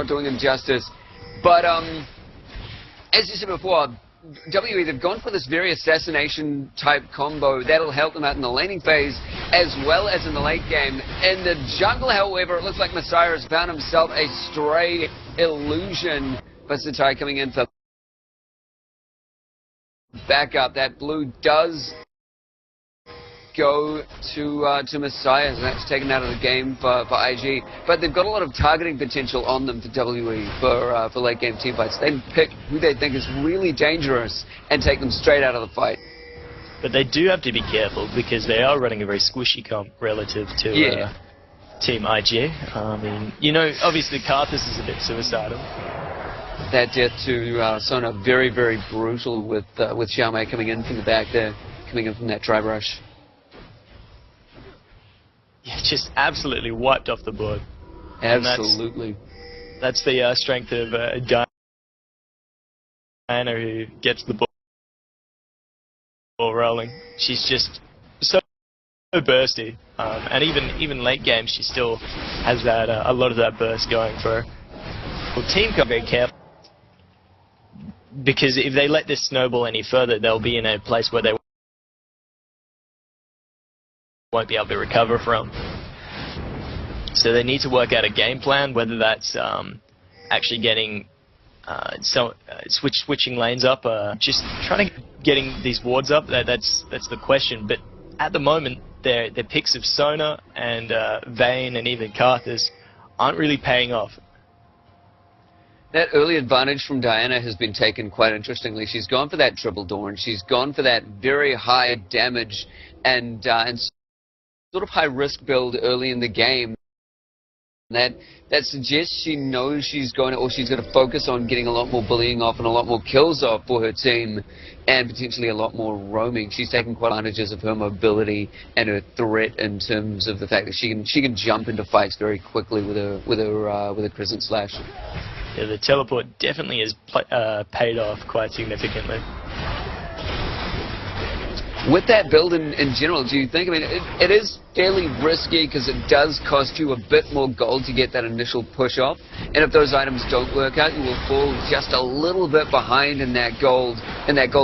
doing him justice. But as you said before, WE, they've gone for this very assassination type combo that'll help them out in the laning phase as well as in the late game. In the jungle, however, it looks like Messiah has found himself a stray illusion. But Satai coming in for backup. That blue does go to Messiah, and that's taken out of the game for IG. But they've got a lot of targeting potential on them for WE for late game team fights. They pick who they think is really dangerous and take them straight out of the fight. But they do have to be careful because they are running a very squishy comp relative to Team IG. I mean, you know, obviously Karthus is a bit suicidal. That death to Sona, very, very brutal with Xiaomei coming in from the back there, coming in from that try brush. Yeah, just absolutely wiped off the board. Absolutely. That's the strength of Diana, who gets the ball rolling. She's just so bursty, and even late game, she still has that a lot of that burst going for her. Well, team got very careful because if they let this snowball any further, they'll be in a place where they won't be able to recover from. So they need to work out a game plan, whether that's actually getting switching lanes up, just trying to getting these wards up. That's the question. But at the moment, their picks of Sona and Vayne and even Karthus aren't really paying off. That early advantage from Diana has been taken quite interestingly. She's gone for that triple Dawn. She's gone for that very high damage and sort of high risk build early in the game. That suggests she knows she's going to focus on getting a lot more bullying off and a lot more kills off for her team, and potentially a lot more roaming. She's taking quite advantages of her mobility and her threat in terms of the fact that she can jump into fights very quickly with her crescent slash. Yeah, the teleport definitely has paid off quite significantly. With that build in general, do you think, I mean, it is fairly risky because it does cost you a bit more gold to get that initial push off, and if those items don't work out, you will fall just a little bit behind in that gold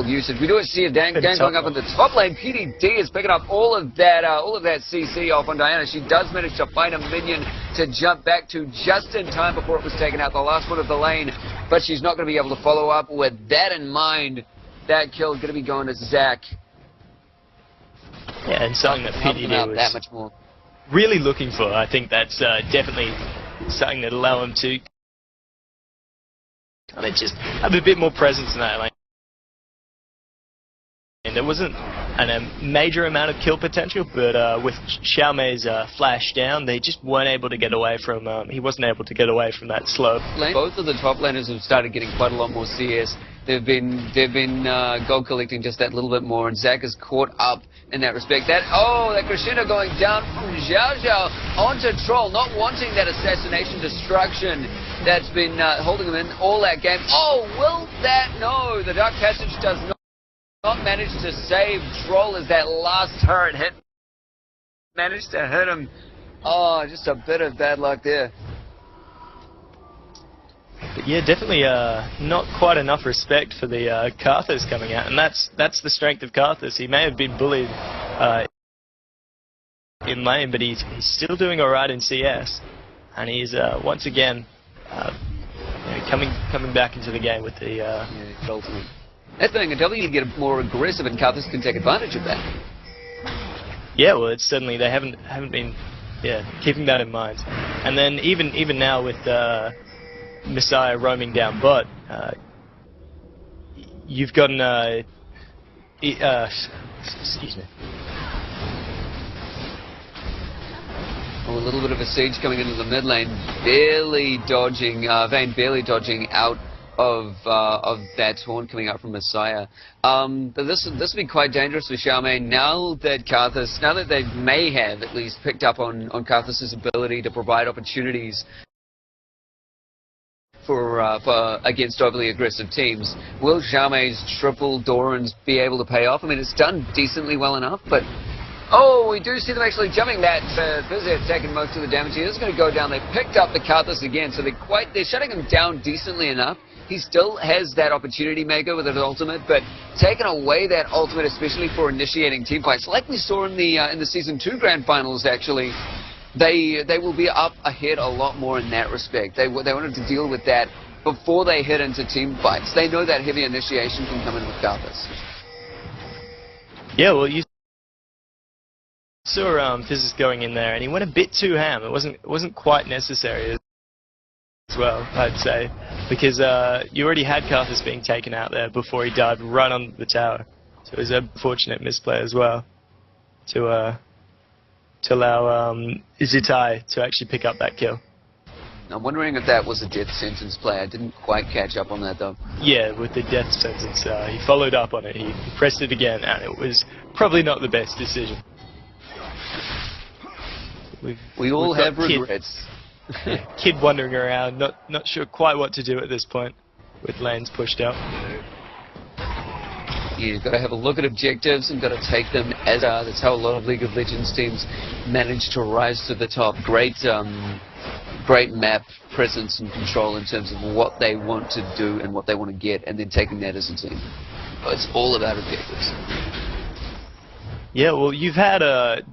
usage. We do see a game going up in the top lane. PDD is picking up all of that CC off on Diana. She does manage to find a minion to jump back to just in time before it was taken out, the last one of the lane, but she's not going to be able to follow up. With that in mind, that kill going to be going to Zach. Yeah, and something that PDD was that much more really looking for. I think that's definitely something that'll allow him to kind of just have a bit more presence in that lane. And there wasn't a major amount of kill potential, but with Xiaomei's flash down, they just weren't able to get away from. He wasn't able to get away from that slope. Both of the top laners have started getting quite a lot more CS. They've been gold collecting just that little bit more, and Zach is caught up in that respect. That crescendo going down from Xiao Xiao onto Troll, not wanting that assassination destruction that's been holding him in all that game. Oh, will that? No, the Dark Passage does not manage to save Troll as that last turret hit. Managed to hit him. Oh, just a bit of bad luck there. But yeah, definitely not quite enough respect for the Karthus coming out, and that's the strength of Karthus. He may have been bullied in lane, but he's still doing alright in CS, and he's once again coming back into the game with the ultimate. That thing, a W can get more aggressive, and Karthus can take advantage of that. Yeah, well, it's certainly they haven't been keeping that in mind, and then even now with Messiah roaming down bot, you've got an excuse me. Oh, a little bit of a siege coming into the mid lane, barely dodging, Vayne barely dodging out of that taunt coming out from Messiah. But this will be quite dangerous for Xiaomei now that they may have at least picked up on Karthus' ability to provide opportunities for against overly aggressive teams. Will Xiaomei's triple Dorans be able to pay off? I mean, it's done decently well enough, but Oh, we do see them actually jumping that. Thursday taking most of the damage. He is going to go down. They picked up the Karthus again, so they're shutting him down decently enough. He still has that opportunity maker with his ultimate, but taking away that ultimate, especially for initiating team fights, like we saw in the Season 2 Grand Finals, actually, they will be up ahead a lot more in that respect. They wanted to deal with that before they hit into team fights. They know that heavy initiation can come in with Karthus. Yeah, well, you saw Physis going in there, and he went a bit too ham. It wasn't quite necessary as well, I'd say, because you already had Karthus being taken out there before he dived right on the tower. So it was a fortunate misplay as well to allow Zitai to actually pick up that kill. I'm wondering if that was a death sentence play. I didn't quite catch up on that though. Yeah, with the death sentence, he followed up on it. He pressed it again, and it was probably not the best decision. We all have regrets. Kid wandering around, not sure quite what to do at this point, with lanes pushed out. You've got to have a look at objectives and got to take them as that's how a lot of League of Legends teams manage to rise to the top. Great map presence and control in terms of what they want to do and what they want to get, and then taking that as a team. It's all about objectives. Yeah, well, you've had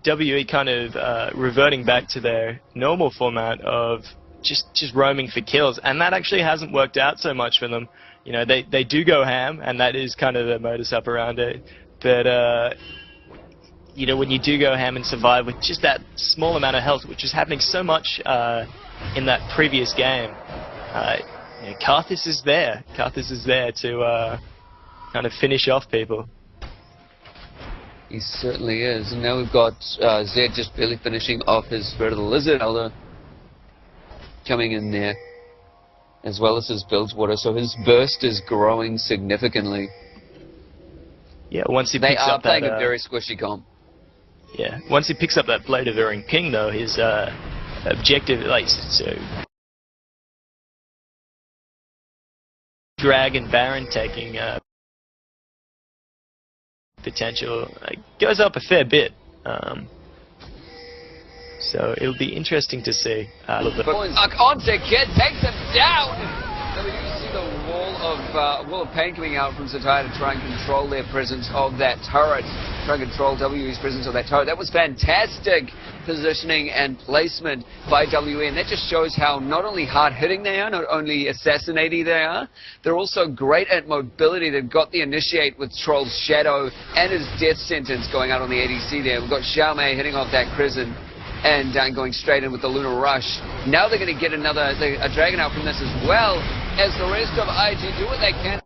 WE kind of reverting back to their normal format of just roaming for kills, and that actually hasn't worked out so much for them. You know, they do go ham, and that is kind of the modus operandi. But you know, when you do go ham and survive with just that small amount of health, which is happening so much in that previous game, you know, Karthus is there. Karthus is there to kind of finish off people. He certainly is. And now we've got Zed just barely finishing off his Spirit of the Lizard Elder coming in there, as well as his Bilgewater. So his burst is growing significantly. Yeah, once he picks up that... They are playing a very squishy comp. Yeah, once he picks up that Blade of Erring King, though, his objective, like, so... Dragon Baron taking potential goes up a fair bit. So it'll be interesting to see. Onto Kid takes him down! So we do see the wall of pain coming out from Zitai to try and control their presence of that turret. Try and control WE's presence of that turret. That was fantastic positioning and placement by WE, and that just shows how not only hard-hitting they are, not only assassinating they are, they're also great at mobility. They've got the initiate with Troll's Shadow and his death sentence going out on the ADC there. We've got Xiaomei hitting off that Crescent and going straight in with the Lunar Rush. Now they're going to get a Dragon out from this as well, as the rest of IG do what they can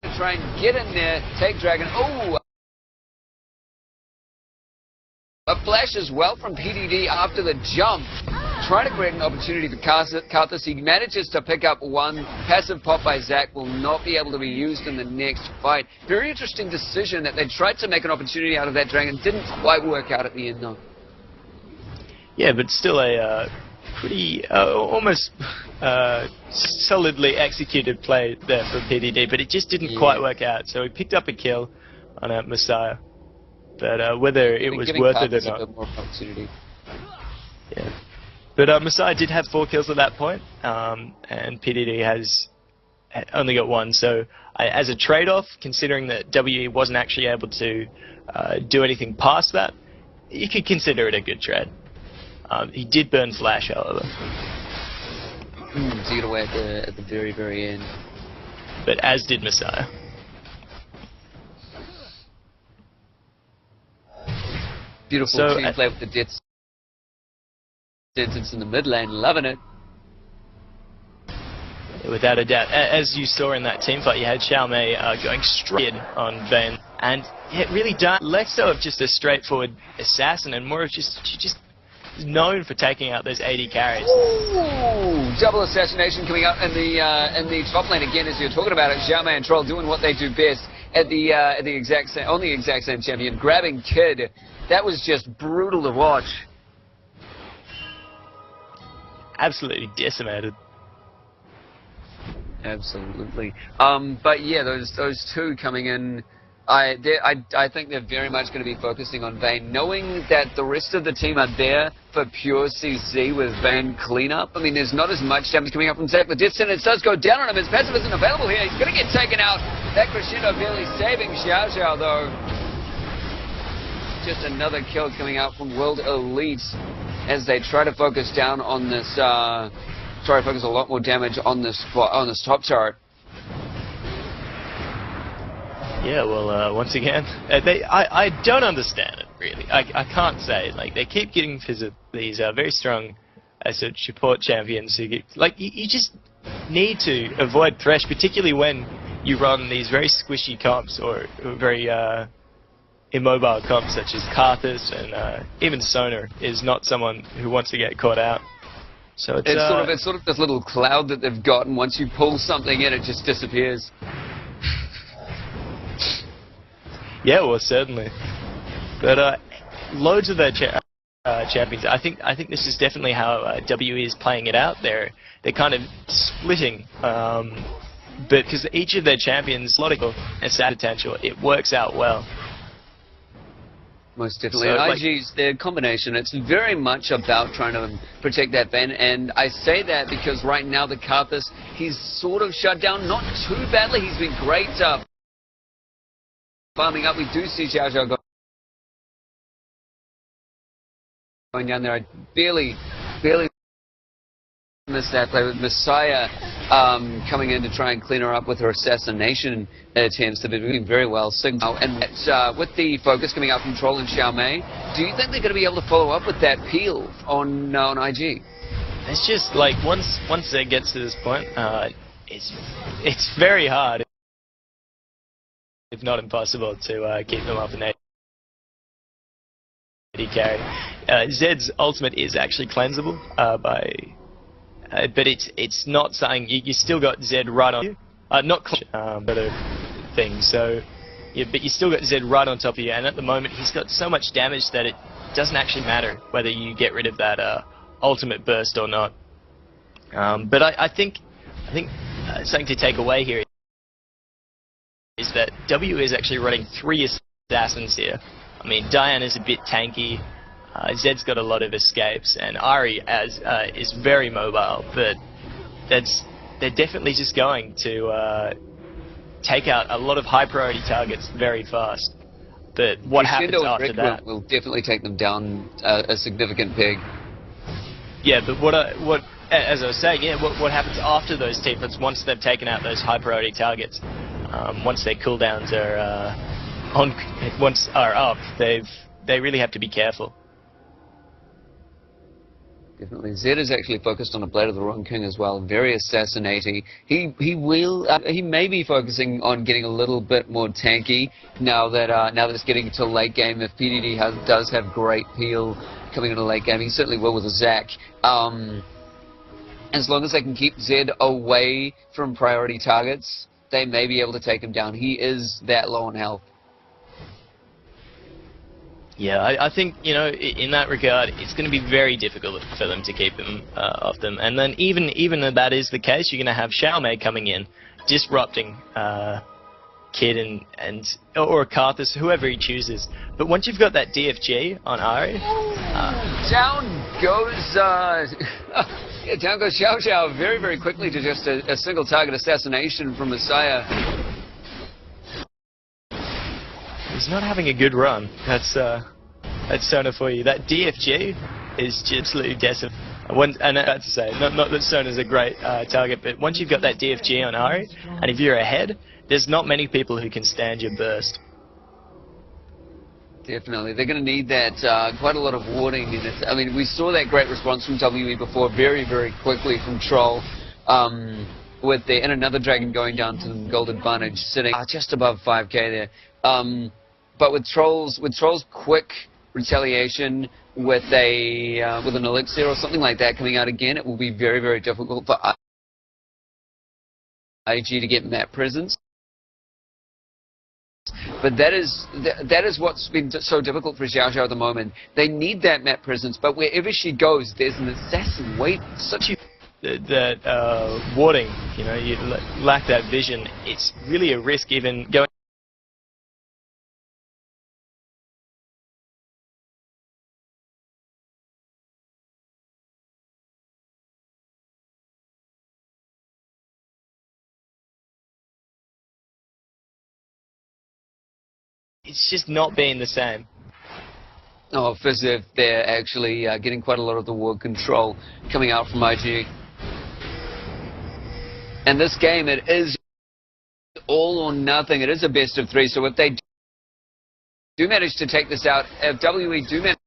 to try and get in there, take Dragon. Oh! A flash as well from PDD after the jump, trying to create an opportunity for Karthus. He manages to pick up one. Passive pop by Zac will not be able to be used in the next fight. Very interesting decision that they tried to make an opportunity out of that Dragon. Didn't quite work out at the end though. Yeah, but still a pretty, almost solidly executed play there from PDD, but it just didn't quite work out. So he picked up a kill on a Messiah. But whether it was worth it or not. More opportunity. Yeah. But Messiah did have 4 kills at that point, and PDD has only got 1. So as a trade-off, considering that WE wasn't actually able to do anything past that, you could consider it a good trade. He did burn Flash, however. To get away at the very, very end. But as did Messiah. Beautiful team play with the death sentence in the mid lane, loving it. Without a doubt. As you saw in that team fight, you had Xiaomei going straight on Vayne, and it really done less so of just a straightforward assassin and more of she's just known for taking out those 80 carries. Ooh, double assassination coming out in the top lane again, as you're talking about it. Xiaomei and Troll doing what they do best on the exact same champion, grabbing Kid. That was just brutal to watch. Absolutely decimated. Absolutely. But yeah, those two coming in I think they're very much going to be focusing on Vayne, knowing that the rest of the team are there for pure CC with Vayne cleanup. I mean, there's not as much damage coming up from Zach. The death sentence does go down on him. His passive isn't available here. He's going to get taken out. That crescendo barely saving Xiao Xiao, though. Just another kill coming out from World Elite as they try to focus down on this, try to focus a lot more damage on this top turret. Yeah, well, once again, I don't understand it, really. I can't say. Like, they keep getting these very strong support champions who get, like, you just need to avoid Thresh, particularly when you run these very squishy comps or very immobile comps such as Karthus, and even Sona is not someone who wants to get caught out. So it's sort of this little cloud that they've got, and once you pull something in, it just disappears. Yeah, well, certainly. But loads of their champions. I think this is definitely how WE is playing it out. They're kind of splitting, but because each of their champions, a lot of stat potential, it works out well. Most definitely. So, and IG's their combination, it's very much about trying to protect that Vayne, and I say that because right now the Karthus, he's sort of shut down, not too badly. He's been great farming up. We do see Xiao Xiao going down there. I barely missed that play with Messiah coming in to try and clean her up with her assassination attempts. They've been doing very well. Signal, and with the focus coming out from Troll and Xiaomei, do you think they're going to be able to follow up with that peel on IG? It's just like once it gets to this point, it's very hard, if not impossible, to keep them up in AD carry. Zed's ultimate is actually cleansable but it's not something you still got Zed right on you. But a thing. So, yeah, but you still got Zed right on top of you, and at the moment he's got so much damage that it doesn't actually matter whether you get rid of that ultimate burst or not. But I think something to take away here is that W is actually running 3 assassins here. I mean, Diane is a bit tanky, Zed's got a lot of escapes, and Ari is very mobile, but they're definitely just going to take out a lot of high priority targets very fast. But what happens after that will definitely take them down a significant peg. Yeah, but what as I was saying, yeah, what happens after those team flips once they've taken out those high priority targets? Once their cooldowns are up, they really have to be careful. Definitely. Zed is actually focused on a Blade of the Wrong King as well, very assassinating. He may be focusing on getting a little bit more tanky now that it's getting to late game. If PDD does have great peel coming into late game, he certainly will with a Zac. As long as they can keep Zed away from priority targets, they may be able to take him down. He is that low on health. Yeah, I think, you know, in that regard, it's going to be very difficult for them to keep him off them. And then even if that is the case, you're going to have Xiaomei coming in, disrupting Kid or Karthus, whoever he chooses. But once you've got that DFG on Ari, down goes down goes Xiao Xiao very, very quickly to just a single target assassination from Messiah. He's not having a good run. That's Sona for you. That DFG is just absolutely decisive. And I have to say, not that Sona's a great target, but once you've got that DFG on Ari, and if you're ahead, there's not many people who can stand your burst. Definitely. They're going to need that quite a lot of warding. I mean, we saw that great response from WE before very, very quickly from Troll. And another Dragon going down to the gold advantage, sitting just above 5k there. But with Troll's quick retaliation with an elixir or something like that coming out again, it will be very, very difficult for IG to get map presence. But that is what's been so difficult for Xiao Xiao at the moment. They need that map presence, but wherever she goes, there's an assassin wait. That warding, you know, you lack that vision. It's really a risk even going it's just not been the same. Oh, Fizziv, they're actually getting quite a lot of the ward control coming out from IG. And this game, it is all or nothing. It is a best of 3, so if they do manage to take this out, if WE do manage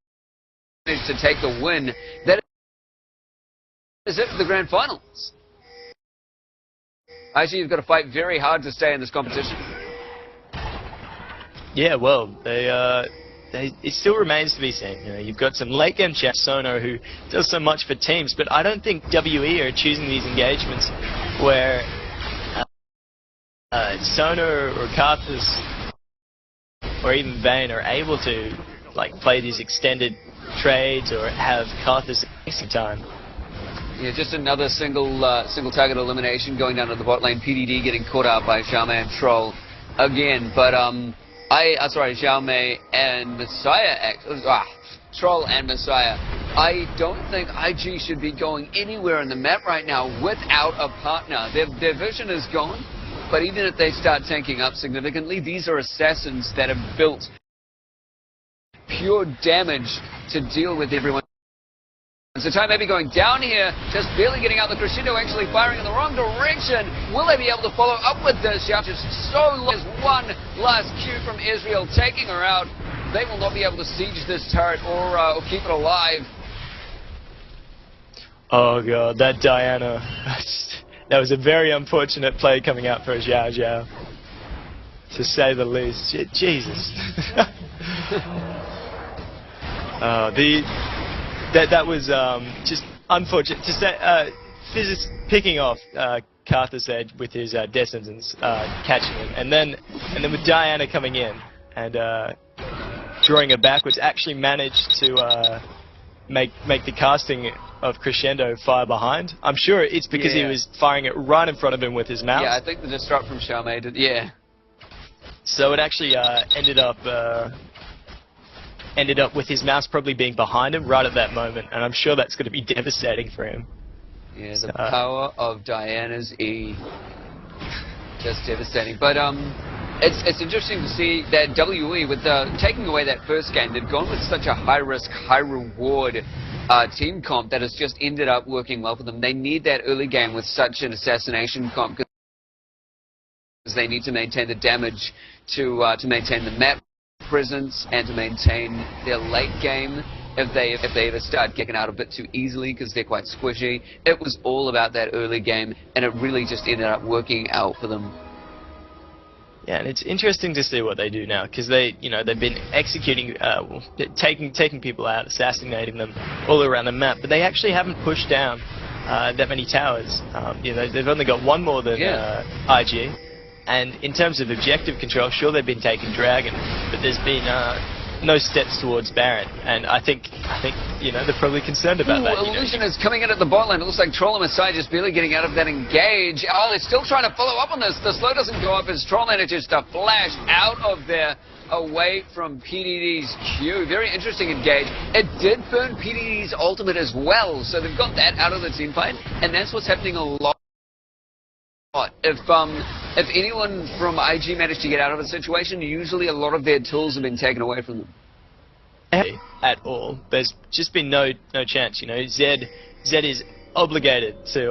to take the win, that is it for the grand finals. IG, you've got to fight very hard to stay in this competition. Yeah, well, it still remains to be seen. You know, you've got some late game champ Sono who does so much for teams, but I don't think WE are choosing these engagements where Sono or Karthus or even Vayne are able to like play these extended trades or have Karthus wasting time. Yeah, just another single target elimination going down to the bot lane. PDD getting caught out by Xiaomei and Troll again, but Xiaomei and Messiah, Troll and Messiah. I don't think IG should be going anywhere on the map right now without a partner. Their vision is gone, but even if they start tanking up significantly, these are assassins that have built pure damage to deal with everyone. So time maybe going down here, just barely getting out the crescendo, actually firing in the wrong direction. Will they be able to follow up with this? Xiao just so low. There's one last Q from Israel taking her out. They will not be able to siege this turret or keep it alive. Oh god, that Diana. That was a very unfortunate play coming out for Xiao Xiao, to say the least. Jesus. That was just unfortunate. To say, Fizz picking off Karthus Edge with his death sentence, catching him, and then with Diana coming in and drawing her backwards, actually managed to make the casting of Crescendo fire behind. I'm sure it's because he was firing it right in front of him with his mouse. Yeah, I think the disrupt from Xiaomei did. Yeah. So it actually ended up with his mouse probably being behind him right at that moment, and I'm sure that's going to be devastating for him. Yeah, the power of Diana's E. Just devastating. But it's interesting to see that WE, with taking away that first game, they've gone with such a high-risk, high-reward team comp that has just ended up working well for them. They need that early game with such an assassination comp because they need to maintain the damage to maintain the map presence and to maintain their late game if they ever start kicking out a bit too easily because they're quite squishy. It was all about that early game, and it really just ended up working out for them. Yeah, and it's interesting to see what they do now, because they've been executing, taking people out, assassinating them all around the map, but they actually haven't pushed down that many towers. They've only got one more than IG. And in terms of objective control, sure they've been taking Dragon, but there's been no steps towards Baron, and I think they're probably concerned about that. Illusion is coming in at the bot lane. It looks like Troll and Messiah just barely getting out of that engage. Oh, they're still trying to follow up on this. The slow doesn't go up as Troll manages to flash out of there away from PDD's Q. Very interesting engage. It did burn PDD's ultimate as well, so they've got that out of the team fight, and that's what's happening a lot. If anyone from IG managed to get out of a situation, usually a lot of their tools have been taken away from them. At all. There's just been no chance. Zed is obligated to